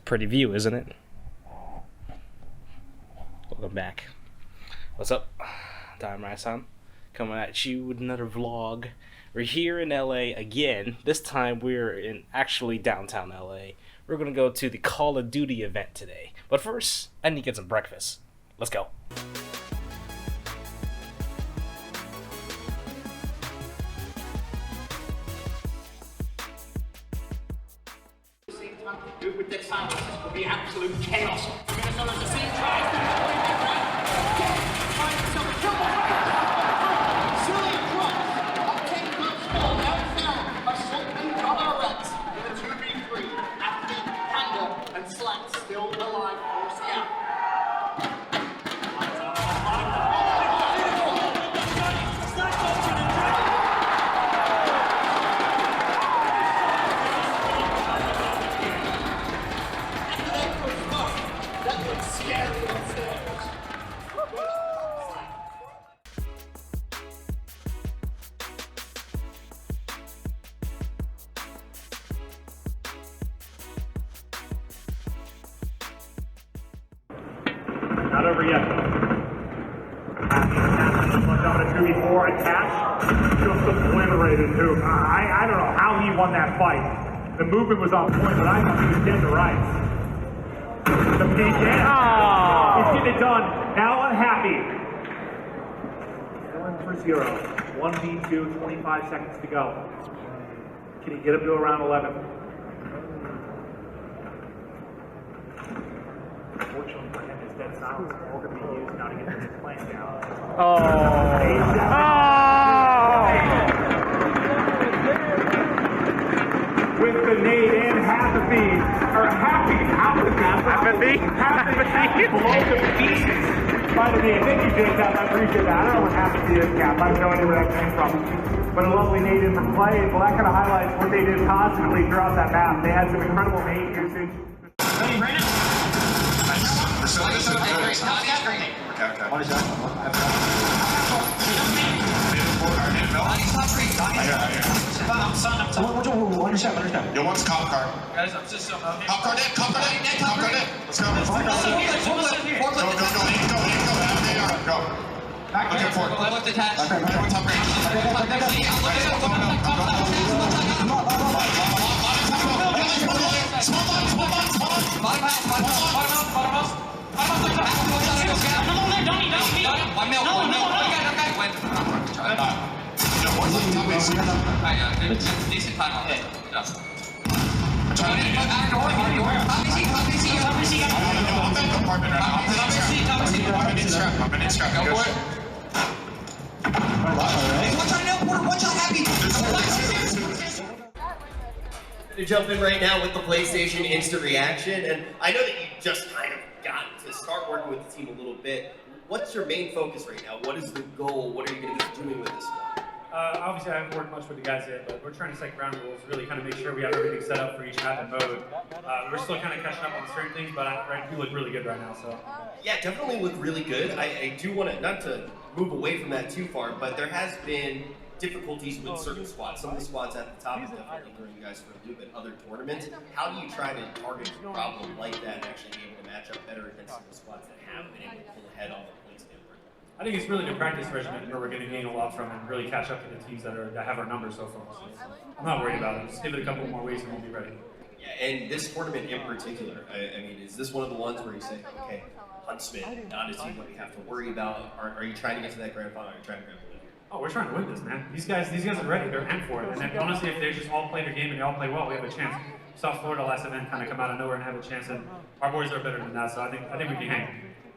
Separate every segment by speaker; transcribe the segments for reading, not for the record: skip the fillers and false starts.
Speaker 1: Pretty view, isn't it? Welcome back. What's up? DiamondRyce coming at you with another vlog. We're here in LA again. This time we're in actually downtown LA. We're gonna go to the Call of Duty event today. But first, I need to get some breakfast. Let's go.
Speaker 2: With their silence, this will be absolute chaos. Minnesota, the scene tries to play that right. Finds himself a triple threat. Silly cross. Octane comes ball. Now it's down. Assault and DiamondRyce in a 2v3. Athlete, Panda, and Slack still alive for Seattle.
Speaker 3: Not over yet, though. Much on a 2v4 and Cash just obliterated him. I don't know how he won that fight. The movement was on point, but I thought he was getting the right. The PK. He's getting it done. Now unhappy. Going for 0. 1v2, 25 seconds to go. Can he get him to around 11? Fortunately for him, his dead silence is all going to be used now to get this plane down. With the nade in apathy, or apathy below the pieces by the nade. Thank you, Jake. I appreciate that. I don't know what apathy is, Cap. I have no idea where that came from. But a lovely nade in from play. Well, that kind of highlights what they did constantly throughout that map. They had some incredible nade usage.
Speaker 2: Ready, Brandon?
Speaker 4: What is that? Understand. Yo, what's cop car?
Speaker 2: Guys, I'm just
Speaker 4: Cop car in. Let's go. Go. Looking for it.
Speaker 2: Look the task.
Speaker 4: Everyone's up range.
Speaker 5: To jump in right now with the PlayStation Instant Reaction, and I know that you just kind of got to start working with the team a little bit. What's your main focus right now? What is the goal? What are you going to be doing with this one?
Speaker 3: Obviously, I haven't worked much with the guys yet, but we're trying to set ground rules, really kind of make sure we have everything set up for each map and mode. We're still kind of catching up on certain things, but we look really good right now. So
Speaker 5: Yeah, definitely look really good. I do want to, not to move away from that too far, but there has been difficulties with certain squads. Some of the squads at the top have definitely thrown you guys for a loop at other tournaments. How do you try to target a problem like that and actually be able to match up better against some of the squads that have been able to pull ahead on the play standpoint?
Speaker 3: I think it's really the practice regimen where we're going to gain a lot from and really catch up to the teams that have our numbers so far. So I'm not worried about it. Just give it a couple more weeks and we'll be ready.
Speaker 5: Yeah, and this tournament in particular, I mean, is this one of the ones where you say, okay, Huntsman, not a team that we have to worry about? Are you trying to get to that grand final? Are you trying to grab the lead?
Speaker 3: Oh, we're trying to win this, man. These guys are ready. They're in for it. And then honestly, if they just all play their game and they all play well, we have a chance. South Florida last event kind of come out of nowhere and have a chance, and our boys are better than that. So I think we can hang.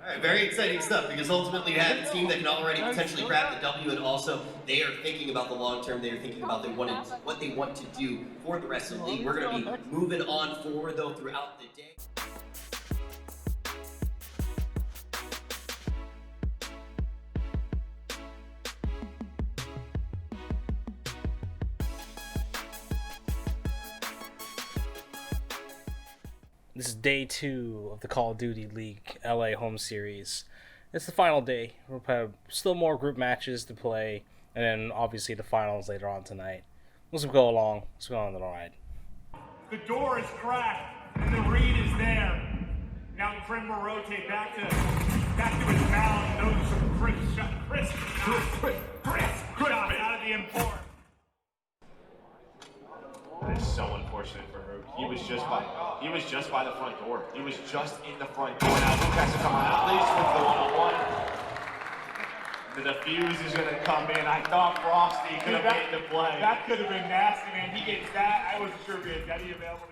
Speaker 5: All right, very exciting stuff, because ultimately you have a team that can already potentially grab the W, and also they are thinking about the long term. They are thinking about what they want to do for the rest of the league. We're going to be moving on forward, though, throughout the day.
Speaker 1: This is day 2 of the Call of Duty League LA home series. It's the final day. We'll have still more group matches to play, and then obviously the finals later on tonight. Let's go along. Let's go on the ride.
Speaker 3: The door is cracked. And the read is there. Now Krim will rotate back to his mound. Those some crisp shot out of the import.
Speaker 6: It's so unfortunate for her. He was just by the front door. He was just in the front door. Now Luke has to come out at least with the one-on-one. The defuse is gonna come in. I thought Frosty could have made the play.
Speaker 3: That could have been nasty, man. He gets that. I wasn't sure if he had Daddy available.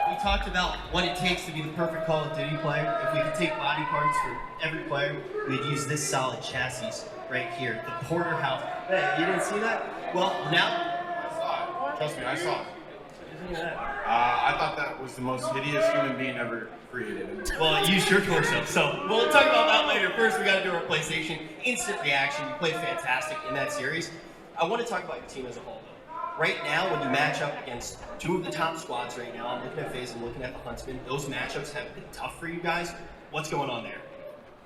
Speaker 5: We talked about what it takes to be the perfect Call of Duty player. If we could take body parts for every player, we'd use this solid chassis right here, the porterhouse. Hey, you didn't see that? Well, now.
Speaker 4: I saw it. Trust me, I saw it.
Speaker 5: Look at that.
Speaker 4: I thought that was the most hideous human being ever created.
Speaker 5: Well, it used your torso, so we'll talk about that later. First, we got to do our PlayStation instant reaction. You played fantastic in that series. I want to talk about your team as a whole, though. Right now, when you match up against two of the top squads right now, I'm looking at FaZe and looking at the Huntsman. Those matchups have been tough for you guys. What's going on there?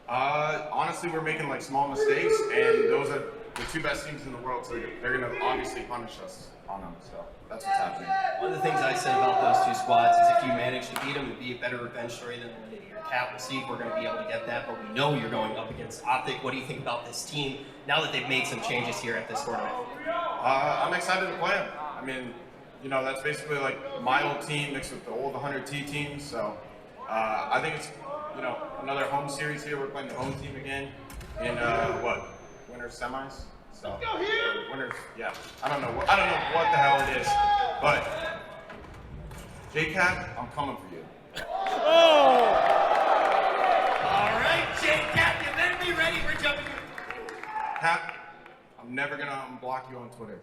Speaker 4: Honestly, we're making like small mistakes, and those are the two best teams in the world, so they're gonna obviously punish us on them. So that's what's happening.
Speaker 5: One of the things I said about those two squads is if you manage to beat them, it'd be a better revenge story than eliminating your Cap. We'll see if we're going to be able to get that, but we know you're going up against Optic. What do you think about this team now that they've made some changes here at this tournament?
Speaker 4: I'm excited to play them. I mean, you know, that's basically like my old team mixed with the old 100T team. So I think it's, you know, another home series here. We're playing the home team again in winter semis. So winners, yeah. I don't know what the hell it is, but J-Cap, I'm coming for you.
Speaker 5: All right, J-Cap, you better be ready. We're jumping.
Speaker 4: Cap, I'm never gonna unblock you on Twitter.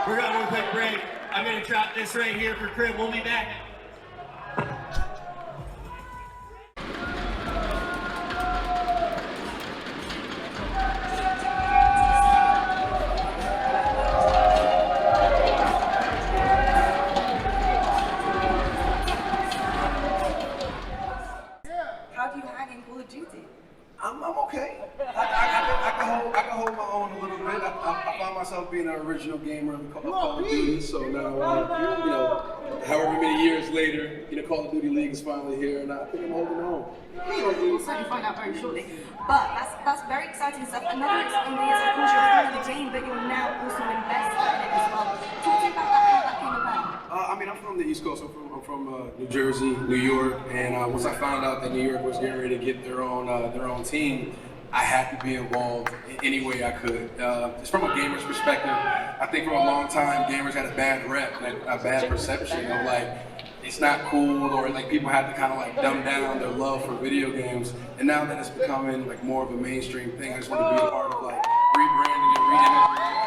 Speaker 5: We're going to do a quick break. I'm going to drop this right here for Crib. We'll be back.
Speaker 7: How do you hang in Call of Duty?
Speaker 8: I'm okay. I can hold my own a little bit. I find myself being an original gamer of Call of Duty. So now, you know, however many years later, you know, Call of Duty League is finally here, and I think I'm holding on.
Speaker 7: We'll certainly find out very shortly. But that's very exciting stuff. Another exciting thing is, of course, you're playing the game, but you're now also an investor in it as well. Talk to me about that, how that came about.
Speaker 8: I mean, I'm from the East Coast. I'm from New Jersey, New York, and once I found out that New York was getting ready to get their own team, I had to be involved in any way I could. Just from a gamer's perspective, I think for a long time, gamers had a bad rep, a bad perception of like, it's not cool, or like people had to kind of like dumb down their love for video games. And now that it's becoming like more of a mainstream thing, I just want to be a part of like rebranding and re-imagining.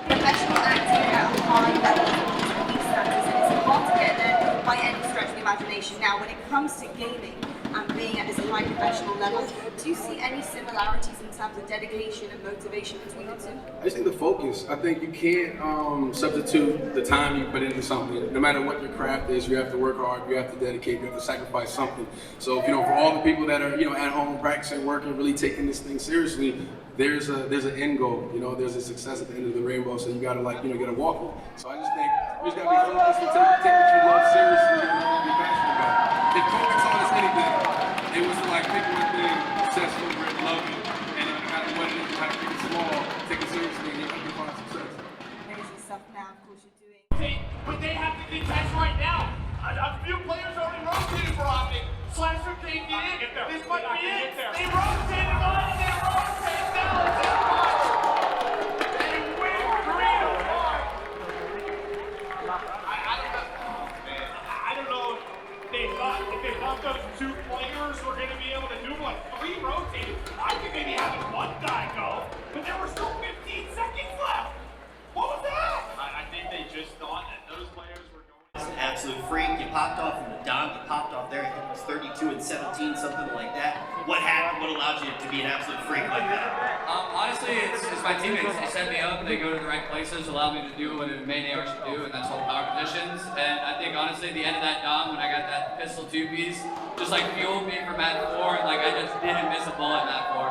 Speaker 7: Professional acting at a high level is standards, and it's hard to get there by any stretch of the imagination. Now, when it comes to gaming and being at this high professional level, do you see any similarities in terms of dedication and motivation between the two?
Speaker 8: I just think the focus. I think you can't substitute the time you put into something. No matter what your craft is, you have to work hard, you have to dedicate, you have to sacrifice something. So, you know, for all the people that are, you know, at home practicing, working, really taking this thing seriously, there's an end goal. You know, there's a success at the end of the rainbow. So you gotta like, you know, get a walk on. So I just think you just gotta be focused and take what you love seriously and be passionate about. If COVID taught us anything, it was to like pick one thing, obsess over it, love it, and no matter what it is, you have to take it small, take it seriously, and you can find success.
Speaker 7: Amazing stuff now, of course, you're doing.
Speaker 3: But they have to contest right now. A few players already rotated for Optic. Slasher can't get in. This might be it. They rotated on, they rotated down. They win 3-1. I don't know if they thought those two players were going to be able to do what 3 rotated. I think maybe having one guy go, but there were still 15 seconds left. What was that? I think they just thought that those players were going.
Speaker 5: absolute freak. You popped off from the dom, you popped off there. I think it was 32 and 17, something like that. What happened? What allowed you to be an absolute freak like that?
Speaker 9: Honestly, it's my teammates. They set me up, they go to the right places, allow me to do what a main AR should do, and that's hold power positions. And I think honestly, at the end of that dom, when I got that pistol 2-piece, just like fueled me for map 4, and like I just didn't miss a bullet in map 4.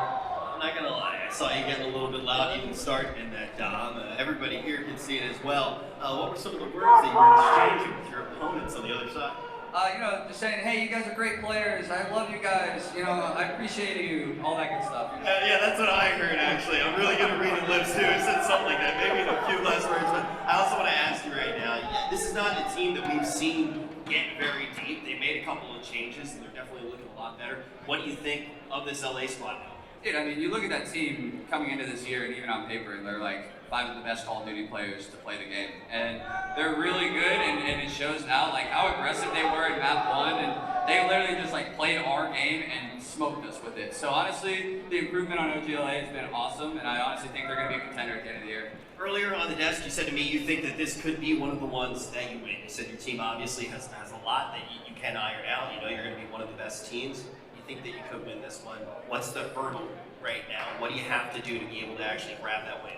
Speaker 5: I'm not gonna lie, I saw you getting a little bit loud. You didn't start in that dom. Everybody here can see it as well. What were some of the words that you were exchanging with your opponents on the other side?
Speaker 9: You know, just saying, hey, you guys are great players. I love you guys. You know, I appreciate you. All that good stuff. You know?
Speaker 5: Yeah, that's what I heard actually. I'm really gonna read the lips too. It said something like that. Maybe a few less words, but I also want to ask you right now. This is not a team that we've seen get very deep. They made a couple of changes, and they're definitely looking a lot better. What do you think of this LA squad now?
Speaker 9: Dude, I mean, you look at that team coming into this year, and even on paper, they're like 5 of the best Call of Duty players to play the game. And they're really good, and it shows now like how aggressive they were in map 1, and they literally just like played our game and smoked us with it. So honestly, the improvement on OGLA has been awesome, and I honestly think they're going to be a contender at the end of the year.
Speaker 5: Earlier on the desk, you said to me you think that this could be one of the ones that you win. You said your team obviously has a lot that you can iron out. You know you're going to be one of the best teams. You think that you could win this one. What's the hurdle right now? What do you have to do to be able to actually grab that win?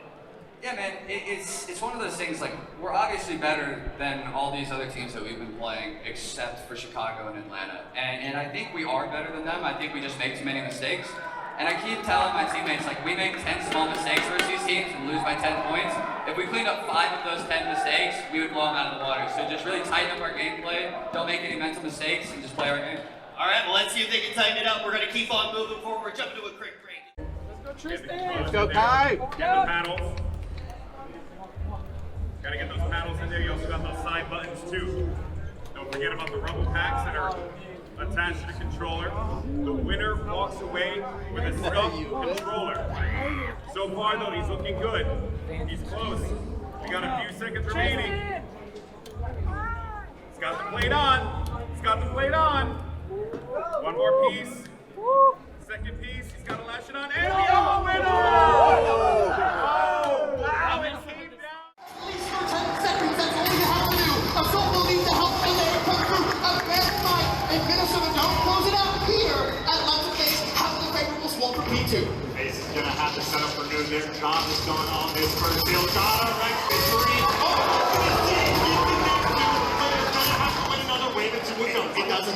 Speaker 9: Yeah, man, it's one of those things, like, we're obviously better than all these other teams that we've been playing, except for Chicago and Atlanta. And I think we are better than them. I think we just make too many mistakes. And I keep telling my teammates, like, we make 10 small mistakes versus these teams and lose by 10 points. If we cleaned up 5 of those 10 mistakes, we would blow them out of the water. So just really tighten up our gameplay, don't make any mental mistakes, and just play our game.
Speaker 5: All right, well, let's see if they can tighten it up. We're going to keep on moving forward. We're jumping to a quick break.
Speaker 3: Let's go, Kai. Get the paddles. Gotta get those paddles in there. You also got those side buttons too. Don't forget about the rumble packs that are attached to the controller. The winner walks away with a stuffed controller. So far though, he's looking good. He's close. We got a few seconds remaining. He's got the plate on. He's got the plate on. One more piece. Second piece. He's got to lash it on. And we have a winner! Alex came down.
Speaker 2: Please for 10 seconds, that's all you have to do. Assault will need the help and they are coming through a bad fight. And Minnesota don't close it out here. Atlanta Face has the favorable swap for P2.
Speaker 3: Face is going to have to set up for new. Their job is going on this first field. Got a right victory.
Speaker 2: It doesn't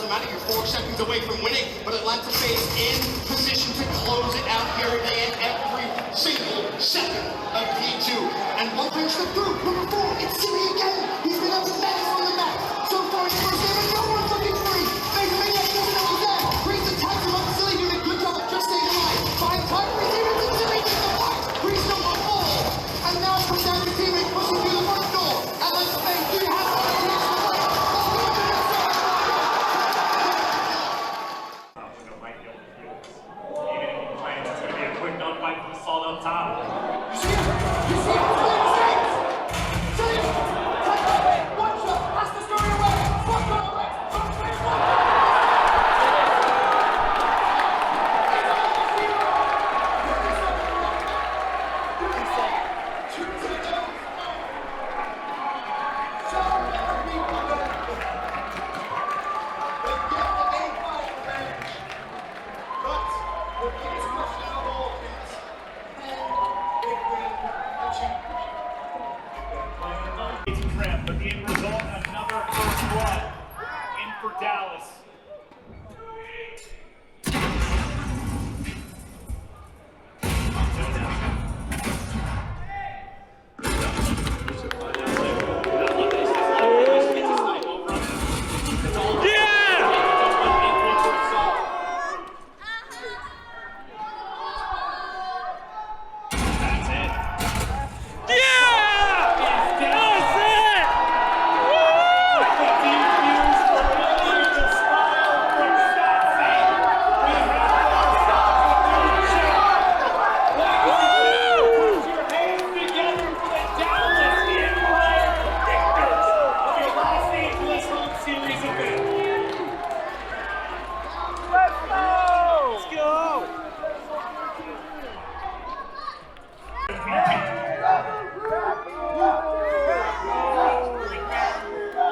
Speaker 2: matter, you're 4 seconds away from winning, but Atlanta Face in position to close it out here in every single second of P2. And one brings them through, number 4, it's Siri again. He's been up the best on the map. So far in the first game, and no one's looking free. Face Maniac doesn't know he's there. Brings the tags him up, Silly doing a good job of just staying alive. 5 time receivers, and Silly gets the fight. Brings them on all. And now it comes down to teammates pushing through the front door. Atlanta Face, do you have one?
Speaker 3: Up top.
Speaker 2: You see it? Watch out! Pass the story away! Fuck away!
Speaker 3: But the end result, another first blood in for Dallas.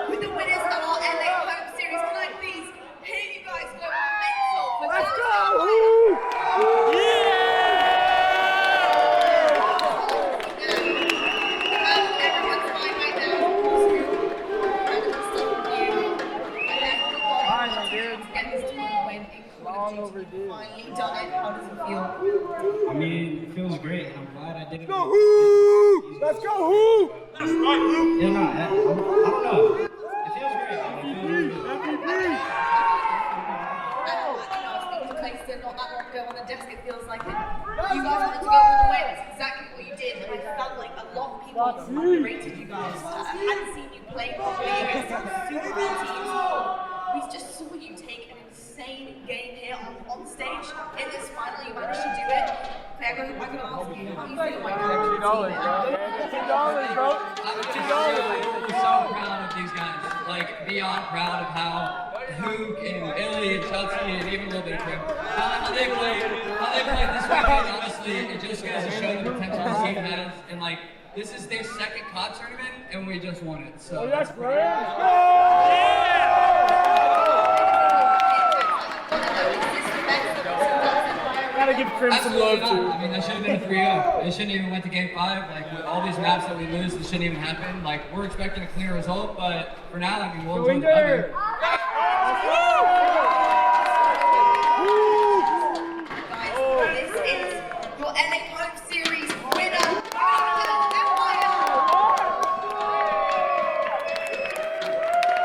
Speaker 7: With the winners feel?
Speaker 10: I mean, it feels great. I'm glad I did it.
Speaker 3: Let's go, Who! Let's go, Who!
Speaker 10: That's right, Luke. Yeah, no, I don't know. It feels great.
Speaker 7: Not that long ago on the desk, it feels like it. You guys wanted to go all the way, that's exactly what you did, and I felt like a lot of people underrated you guys. I hadn't seen you play properly against some super good teams. We just saw you take an insane game here on stage. In this final, you managed to do it. Okay, I'm going to ask you, how do you feel like
Speaker 3: $2, bro.
Speaker 9: I'm so proud of these guys. Like, beyond proud of how Hook and Illy and Chelsea and even a little bit of Trim, how they played this weekend. Honestly, it just goes to show the potential this team has. And like, this is their second COD tournament, and we just won it. So.
Speaker 3: Yes, bro. Let's go! Gotta give Crim some love too.
Speaker 9: I mean, that should have been a 3-0. They shouldn't even went to game 5. Like, with all these maps that we lose, this shouldn't even happen. Like, we're expecting a clear result, but for now, I mean, we'll enjoy the other.
Speaker 7: This is your lnk.bio series winner.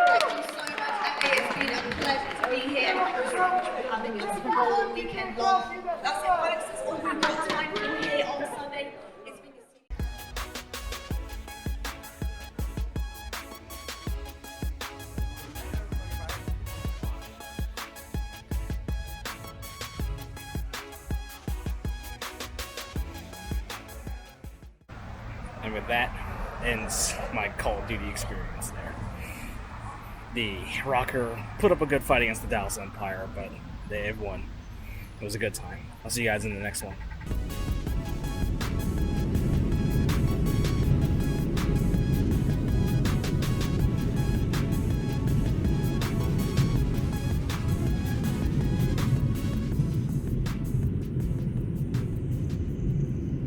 Speaker 7: Thank you so much, Ellie. It's been a pleasure to be here. Thank you so much for having us all weekend long. That's it, folks. That's all we've got time for here on Sunday. It's been
Speaker 1: And with that ends my Call of Duty experience there. The Rocker put up a good fight against the Dallas Empire, but they have won. It was a good time. I'll see you guys in the next one.